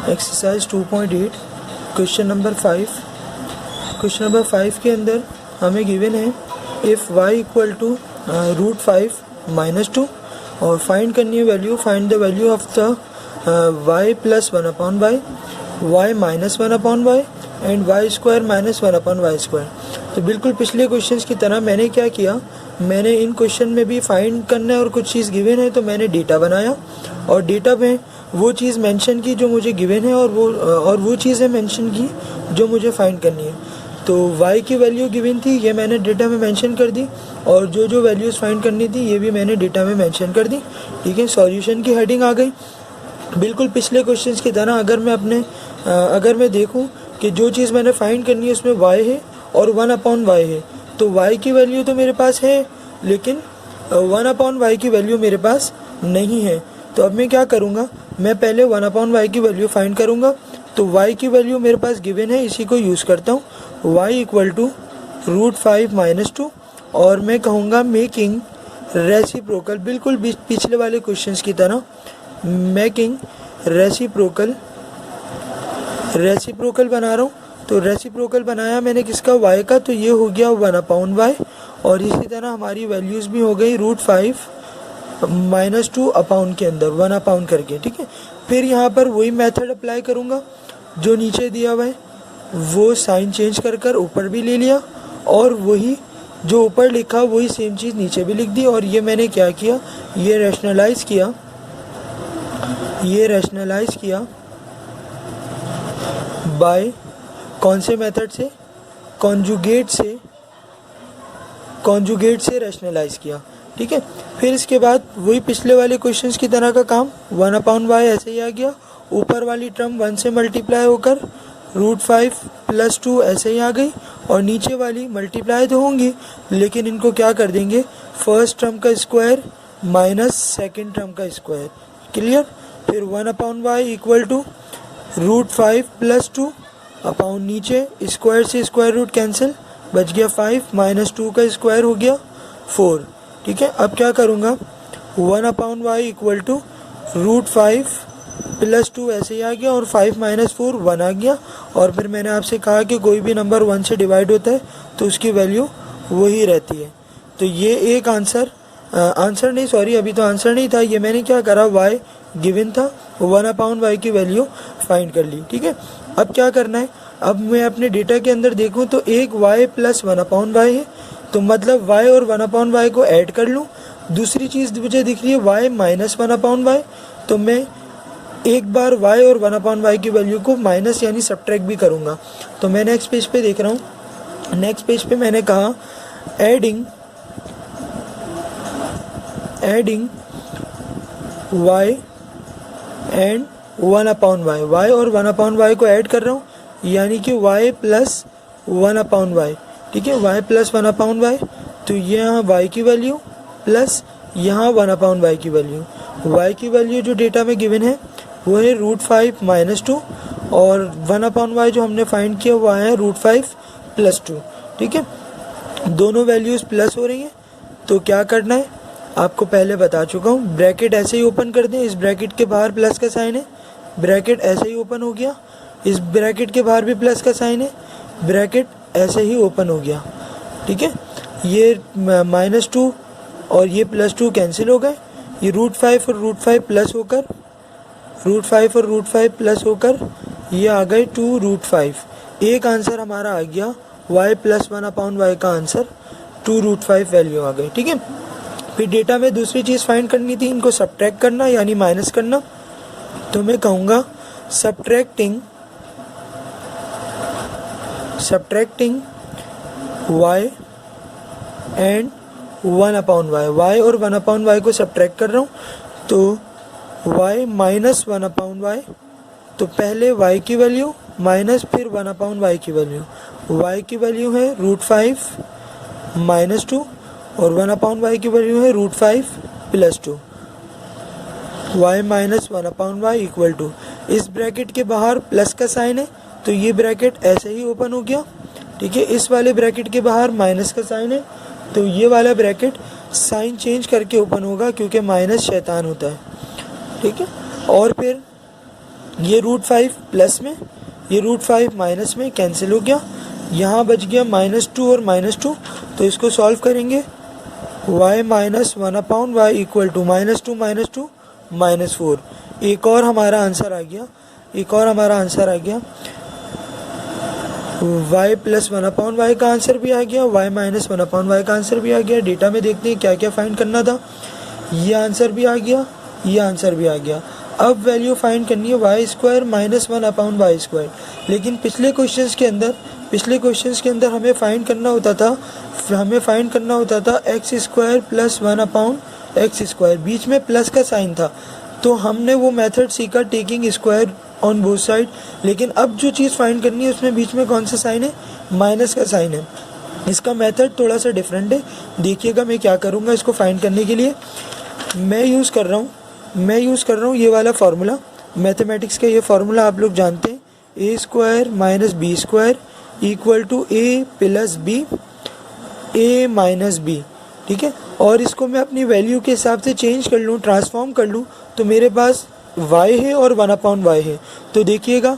Exercise 2.8 question number 5। Question number 5 के अंदर हमें गिवन है इफ़ y इक्वल टू √5 -2 और फाइंड करनी है value, find the value of the y plus 1/y, y minus 1/y and y square minus 1/y square. तो बिल्कुल पिछले क्वेश्चंस की तरह मैंने क्या किया, मैंने इन क्वेश्चन में भी फाइंड करना है और कुछ चीज़ गिवन है तो मैंने डेटा बनाया और डेटा में वो चीज़ मेंशन की जो मुझे गिवन है और वो चीज़ें मेंशन की जो मुझे फाइंड करनी है। तो y की वैल्यू गिवन थी, ये मैंने डेटा में मेंशन कर दी और जो वैल्यूज़ फाइंड करनी थी ये भी मैंने डेटा में मेंशन कर दी। ठीक है, सॉल्यूशन की हेडिंग आ गई। बिल्कुल पिछले क्वेश्चंस की तरह अगर मैं देखूं कि जो चीज़ मैंने फाइंड करनी है उसमें y है और 1/y है, तो y की वैल्यू तो मेरे पास है लेकिन 1/y की वैल्यू मेरे पास नहीं है। तो अब मैं क्या करूँगा, मैं पहले 1/y की वैल्यू फाइंड करूँगा। तो y की वैल्यू मेरे पास गिवन है, इसी को यूज़ करता हूँ, y इक्वल टू √5 - 2 और मैं कहूँगा मेकिंग रेसिप्रोकल, बिल्कुल पिछले वाले क्वेश्चंस की तरह मेकिंग रेसिप्रोकल बना रहा हूँ। तो रेसिप्रोकल बनाया मैंने किसका, y का, तो ये हो गया 1/y और इसी तरह हमारी वैल्यूज़ भी हो गई √5 - 2 अपाउंड के अंदर 1 अपाउंड करके। ठीक है, फिर यहाँ पर वही मेथड अप्लाई करूँगा जो नीचे दिया हुआ है, वो साइन चेंज कर ऊपर भी ले लिया और वही जो ऊपर लिखा वही सेम चीज़ नीचे भी लिख दी। और ये मैंने क्या किया, ये रैशनलाइज किया बाय कौन से मेथड से, कॉन्जुगेट से रैशनलाइज किया। ठीक है, फिर इसके बाद वही पिछले वाले क्वेश्चंस की तरह का काम, 1/y ऐसे ही आ गया, ऊपर वाली टर्म 1 से मल्टीप्लाई होकर √5 + 2 ऐसे ही आ गई और नीचे वाली मल्टीप्लाई तो होंगी लेकिन इनको क्या कर देंगे, फर्स्ट टर्म का स्क्वायर माइनस सेकेंड टर्म का स्क्वायर। क्लियर। फिर 1/y इक्वल टू √5 + 2 अपाउंड नीचे स्क्वायर से स्क्वायर रूट कैंसिल, बच गया 5 - 2 का स्क्वायर हो गया 4। ठीक है, अब क्या करूँगा, 1/y इक्वल टू √5 + 2 ऐसे ही आ गया और 5 - 4 1 आ गया। और फिर मैंने आपसे कहा कि कोई भी नंबर 1 से डिवाइड होता है तो उसकी वैल्यू वही रहती है। तो ये एक आंसर अभी तो आंसर नहीं था, ये मैंने क्या करा, y गिवन था, 1/y की वैल्यू फाइंड कर ली। ठीक है, अब क्या करना है, अब मैं अपने डेटा के अंदर देखूं तो एक y + 1/y है, तो मतलब y और 1/y को ऐड कर लूँ। दूसरी चीज़ मुझे दिख रही है y - 1/y, तो मैं एक बार y और 1/y की वैल्यू को माइनस यानी सब्ट्रैक्ट भी करूँगा। तो मैं नेक्स्ट पेज पे देख रहा हूँ, नेक्स्ट पेज पे मैंने कहा adding y and 1/y, y और 1/y को ऐड कर रहा हूँ यानी कि y + 1/y। ठीक है, y + 1/y, तो ये यहाँ y की वैल्यू प्लस यहाँ 1/y की वैल्यू। y की वैल्यू जो डेटा में गिवन है वो है √5 - 2 और 1/y जो हमने फाइंड किया वो है √5 + 2। ठीक है, दोनों वैल्यूज़ प्लस हो रही हैं, तो क्या करना है आपको पहले बता चुका हूँ, ब्रैकेट ऐसे ही ओपन कर दें, इस ब्रैकेट के बाहर प्लस का साइन है, ब्रैकेट ऐसे ही ओपन हो गया, इस ब्रैकेट के बाहर भी प्लस का साइन है, ब्रैकेट ऐसे ही ओपन हो गया। ठीक है, ये -2 और ये +2 कैंसिल हो गए, ये √5 और √5 प्लस होकर ये आ गए 2√5। एक आंसर हमारा आ गया y + 1/y का आंसर 2√5 वैल्यू आ गई। ठीक है, फिर डेटा में दूसरी चीज़ फाइंड करनी थी, इनको सब्ट्रैक्ट करना यानी माइनस करना। तो मैं कहूँगा subtracting y and 1/y, y और 1/y को सब्ट्रैक्ट कर रहा हूँ, तो y - 1/y, तो पहले y की वैल्यू माइनस फिर 1/y की वैल्यू, y की वैल्यू है √5 - 2 और 1/y की वैल्यू है √5 + 2, y - 1/y इक्वल टू, इस ब्रैकेट के बाहर प्लस का साइन है तो ये ब्रैकेट ऐसे ही ओपन हो गया। ठीक है, इस वाले ब्रैकेट के बाहर माइनस का साइन है तो ये वाला ब्रैकेट साइन चेंज करके ओपन होगा क्योंकि माइनस शैतान होता है। ठीक है, और फिर ये √5 प्लस में, ये √5 माइनस में कैंसिल हो गया, यहाँ बच गया -2 और -2। तो इसको सॉल्व करेंगे, y minus 1/y equal to -2 -2 -4। एक और हमारा आंसर आ गया, y प्लस 1/y का आंसर भी आ गया, y माइनस 1/y का आंसर भी आ गया। डेटा में देखते हैं क्या क्या फाइंड करना था। ये आंसर भी आ गया, ये आंसर भी आ गया। अब वैल्यू फाइंड करनी है y² माइनस 1/y²। लेकिन पिछले क्वेश्चंस के अंदर हमें फाइंड करना होता था x² प्लस 1/x²। बीच में प्लस का साइन था, तो हमने वो मेथड सीखा taking square on both side. लेकिन अब जो चीज़ फाइंड करनी है उसमें बीच में कौन सा साइन है, माइनस का साइन है। इसका मेथड थोड़ा सा डिफरेंट है। देखिएगा मैं क्या करूँगा इसको फाइंड करने के लिए। मैं यूज़ कर रहा हूँ ये वाला फार्मूला, मैथमेटिक्स का ये फार्मूला आप लोग जानते हैं, a² minus b² equal to a plus b a minus b। ठीक है, और इसको मैं अपनी वैल्यू के हिसाब से चेंज कर लूँ, ट्रांसफॉर्म कर लूँ, तो मेरे पास y है और 1/y है। तो देखिएगा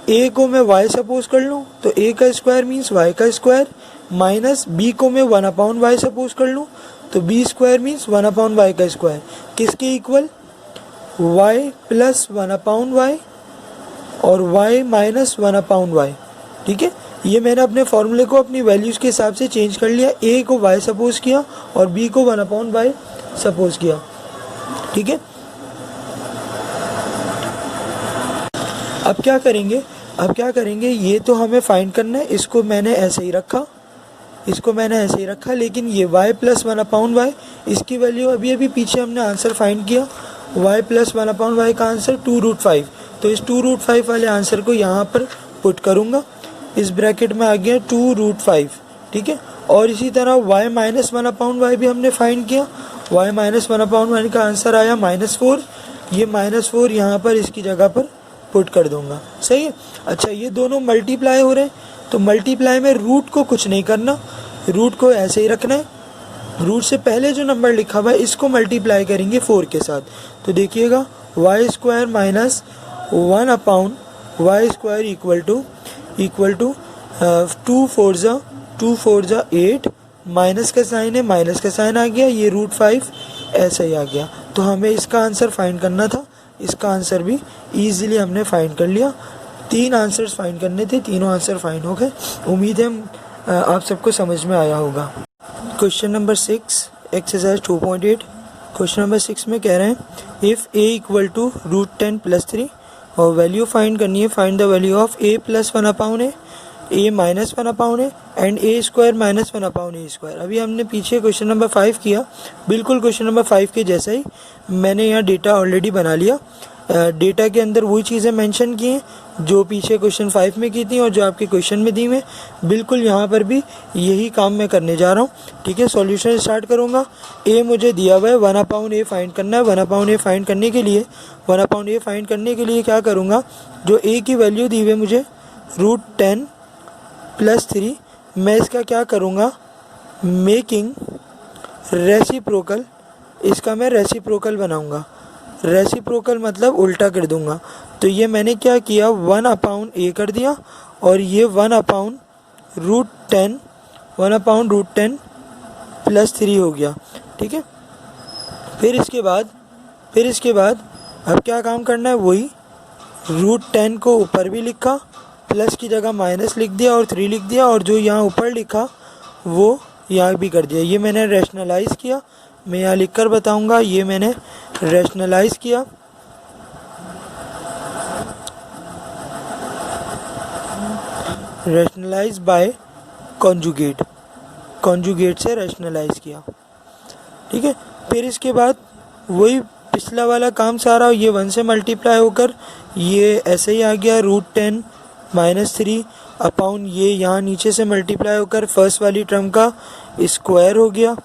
a को मैं y सपोज कर लूँ तो a का स्क्वायर मीन्स y का स्क्वायर, माइनस b को मैं 1/y सपोज कर लूँ तो b² मीन्स 1/y का स्क्वायर। किसके इक्वल, y प्लस 1/y और y माइनस 1/y। ठीक है, ये मैंने अपने फॉर्मूले को अपनी वैल्यूज़ के हिसाब से चेंज कर लिया। a को y सपोज किया और b को 1/y सपोज किया। ठीक है, अब क्या करेंगे, ये तो हमें फाइंड करना है। इसको मैंने ऐसे ही रखा, लेकिन ये y प्लस 1/y, इसकी वैल्यू अभी पीछे हमने आंसर फाइंड किया, y प्लस 1/y का आंसर 2√5। तो इस 2√5 वाले आंसर को यहाँ पर पुट करूँगा, इस ब्रैकेट में आ गया 2√5। ठीक है, और इसी तरह y माइनस 1/y भी हमने फाइंड किया, y माइनस 1/y का आंसर आया -4। ये -4 यहाँ पर इसकी जगह पर पुट कर दूंगा। सही है। अच्छा, ये दोनों मल्टीप्लाई हो रहे हैं, तो मल्टीप्लाई में रूट को कुछ नहीं करना, रूट को ऐसे ही रखना है। रूट से पहले जो नंबर लिखा हुआ है इसको मल्टीप्लाई करेंगे 4 के साथ। तो देखिएगा y² minus 1/y² equal to 2 4 जा 8, माइनस का साइन है, माइनस का साइन आ गया, ये √5 ऐसे ही आ गया। तो हमें इसका आंसर फाइंड करना था, इसका आंसर भी इजीली हमने फाइंड कर लिया। 3 आंसर्स फाइंड करने थे, तीनों आंसर फाइंड हो गए। उम्मीद है आप सबको समझ में आया होगा। Question number 6 exercise 2.8। Question number 6 में कह रहे हैं इफ़ a इक्वल टू √10 + 3 और वैल्यू फाइंड करनी है, find the value of a plus 1/a, a minus 1/a and a² minus 1/a²। अभी हमने पीछे क्वेश्चन नंबर 5 किया, बिल्कुल क्वेश्चन नंबर 5 के जैसा ही मैंने यहाँ डेटा ऑलरेडी बना लिया। डेटा के अंदर वही चीज़ें मेंशन की हैं जो पीछे क्वेश्चन 5 में की थी और जो आपके क्वेश्चन में दी हुई, बिल्कुल यहाँ पर भी यही काम मैं करने जा रहा हूँ। ठीक है, सॉल्यूशन स्टार्ट करूँगा। a मुझे दिया हुआ है, 1/a फाइंड करना है। 1/a फाइंड करने के लिए क्या करूँगा, जो a की वैल्यू दी हुई है मुझे √10 + 3, मैं इसका क्या करूँगा, मेकिंग रेसिप्रोकल, इसका मैं रेसिप्रोकल बनाऊँगा। रेसिप्रोकल मतलब उल्टा कर दूंगा। तो ये मैंने क्या किया, 1/a कर दिया और ये 1/√10 + 3 हो गया। ठीक है, फिर इसके बाद अब क्या काम करना है, वही √10 को ऊपर भी लिखा, प्लस की जगह माइनस लिख दिया और 3 लिख दिया, और जो यहाँ ऊपर लिखा वो यहाँ भी कर दिया। ये मैंने रैशनलाइज़ किया, मैं यहाँ लिख कर बताऊँगा, ये मैंने रैशनलाइज़ किया। रैशनलाइज बाय कॉन्जुगेट से रैशनलाइज किया। ठीक है, फिर इसके बाद वही पिछला वाला काम सारा, ये 1 से मल्टीप्लाई होकर ये ऐसे ही आ गया, √10 - 3 अपॉन ये यहाँ नीचे से मल्टीप्लाई होकर फर्स्ट वाली टर्म का स्क्वायर हो गया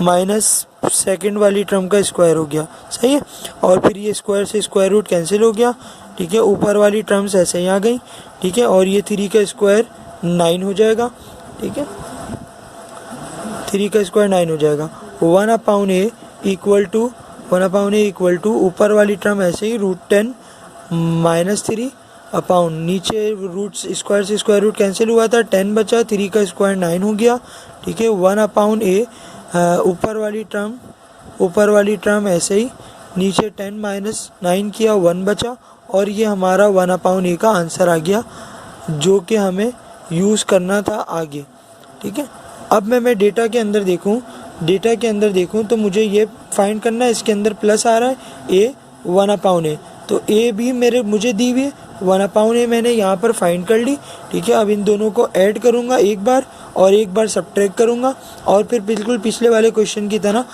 माइनस सेकंड वाली टर्म का स्क्वायर हो गया। सही है, और फिर ये स्क्वायर से स्क्वायर रूट कैंसिल हो गया। ठीक है, ऊपर वाली टर्म्स ऐसे ही आ गई। ठीक है, और ये 3 का स्क्वायर 9 हो जाएगा। ठीक है, 3 का स्क्वायर 9 हो जाएगा। 1/a इक्वल टू ऊपर वाली टर्म ऐसे ही √10 -3 अपाउन नीचे रूट स्क्वायर से स्क्वायर रूट कैंसिल हुआ था, 10 बचा, 3 का स्क्वायर 9 हो गया, ठीक है। 1 अपाउन ए, ऊपर वाली टर्म ऐसे ही, नीचे 10 माइनस 9 किया, 1 बचा, और ये हमारा 1 अपाउन ए का आंसर आ गया जो कि हमें यूज़ करना था आगे, ठीक है। अब मैं डेटा के अंदर देखूं तो मुझे ये फाइंड करना है, इसके अंदर प्लस आ रहा है ए 1 अपाउन ए, तो ए भी मुझे दी हुई है 1 अपाउन ए, मैंने यहाँ पर फाइंड कर ली, ठीक है। अब इन दोनों को ऐड करूँगा एक बार और एक बार सब्ट्रैक्ट करूँगा और फिर बिल्कुल पिछले वाले क्वेश्चन की तरह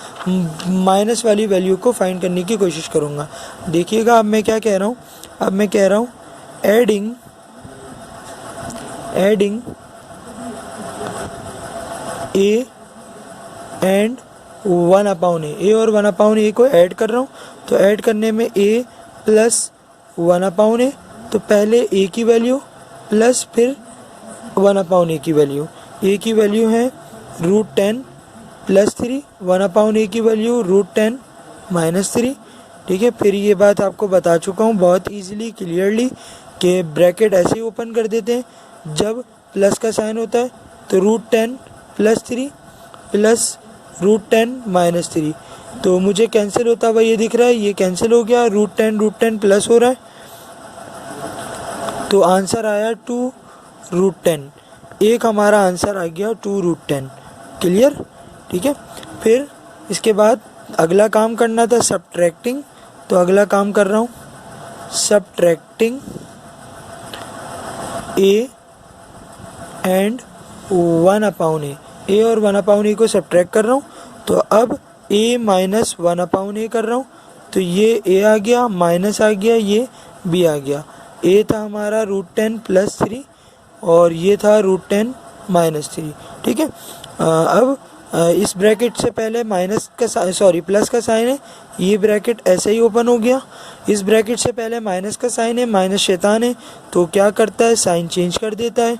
माइनस वाली वैल्यू को फाइंड करने की कोशिश करूँगा। देखिएगा अब मैं क्या कह रहा हूँ, अब मैं कह रहा हूँ एडिंग ए एंड 1 अपाउन ए और 1 अपाउन ए को ऐड कर रहा हूँ, तो ऐड करने में ए प्लस 1 अपाउन ए, तो पहले ए की वैल्यू प्लस फिर 1 अपाउन ए की वैल्यू, ए की वैल्यू है √10 प्लस 3, 1 अपाउन ए की वैल्यू √10 माइनस 3, ठीक है। फिर ये बात आपको बता चुका हूँ बहुत ईजिली क्लियरली कि ब्रैकेट ऐसे ही ओपन कर देते हैं जब प्लस का साइन होता है, तो √10 प्लस 3 प्लस √10 माइनस 3, तो मुझे कैंसिल होता हुआ ये दिख रहा है, ये कैंसिल हो गया, √10 प्लस हो रहा है, तो आंसर आया 2√10, एक हमारा आंसर आ गया 2√10, क्लियर, ठीक है। फिर इसके बाद अगला काम करना था सब्ट्रैक्टिंग, तो अगला काम कर रहा हूँ सब्ट्रैक्टिंग ए एंड 1 अपाउन ए और 1 अपाउन ए को सब्ट्रैक्ट कर रहा हूँ, तो अब ए माइनस 1 अपाउन ए कर रहा हूँ, तो ये ए आ गया, माइनस आ गया, ये बी आ गया, ए था हमारा √10 प्लस 3 और ये था √10 माइनस 3, ठीक है। अब इस ब्रैकेट से पहले प्लस का साइन है, ये ब्रैकेट ऐसे ही ओपन हो गया, इस ब्रैकेट से पहले माइनस का साइन है, माइनस शैतान है तो क्या करता है साइन चेंज कर देता है,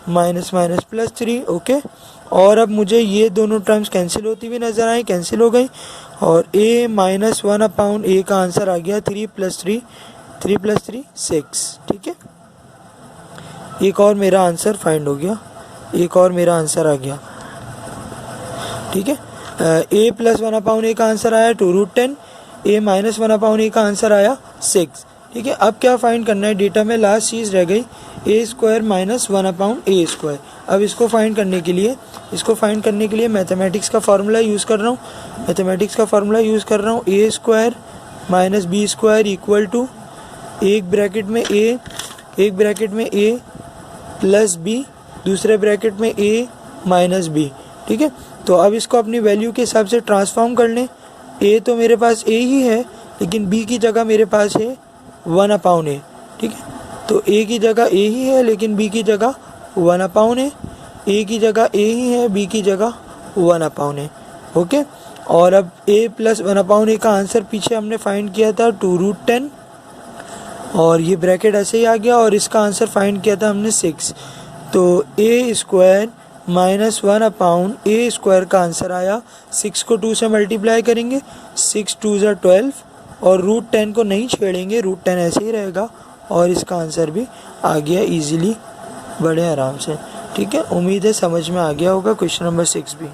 माइनस माइनस प्लस 3, ओके। और अब मुझे ये दोनों टर्म्स कैंसिल होती हुई नज़र आई, कैंसिल हो गई, और a माइनस 1 अपाउन ए का आंसर आ गया 3 प्लस 3 6, ठीक है। एक और मेरा आंसर फाइंड हो गया, एक और मेरा आंसर आ गया, ठीक है। a प्लस 1 अपाउन ए का आंसर आया 2√10, a माइनस 1 अपाउन ए का आंसर आया 6, ठीक है। अब क्या फाइंड करना है, डेटा में लास्ट चीज़ रह गई ए स्क्वायर माइनस 1 अपाउन ए स्क्वायर। अब इसको फाइंड करने के लिए मैथमेटिक्स का फार्मूला यूज़ कर रहा हूँ, A square minus B square equal to एक ब्रैकेट में ए प्लस बी, दूसरे ब्रैकेट में ए माइनस बी, ठीक है। तो अब इसको अपनी वैल्यू के हिसाब से ट्रांसफॉर्म कर लें, ए तो मेरे पास ए ही है लेकिन बी की जगह मेरे पास है 1 अपाउन ए, ठीक है। तो ए की जगह ए ही है लेकिन बी की जगह 1 अपाउन ए, ए की जगह ए ही है, बी की जगह 1 अपाउन ए, ओके। और अब ए प्लस 1 अपाउन ए का आंसर पीछे हमने फाइंड किया था 2√10 और ये ब्रैकेट ऐसे ही आ गया, और इसका आंसर फाइंड किया था हमने 6, तो ए स्क्वायर माइनस 1 अपाउन ए स्क्वायर का आंसर आया, 6 को 2 से मल्टीप्लाई करेंगे, 6 2 ज़ा 12 और √10 को नहीं छेड़ेंगे, √10 ऐसे ही रहेगा, और इसका आंसर भी आ गया इजीली, बड़े आराम से, ठीक है। उम्मीद है समझ में आ गया होगा क्वेश्चन नंबर 6 भी।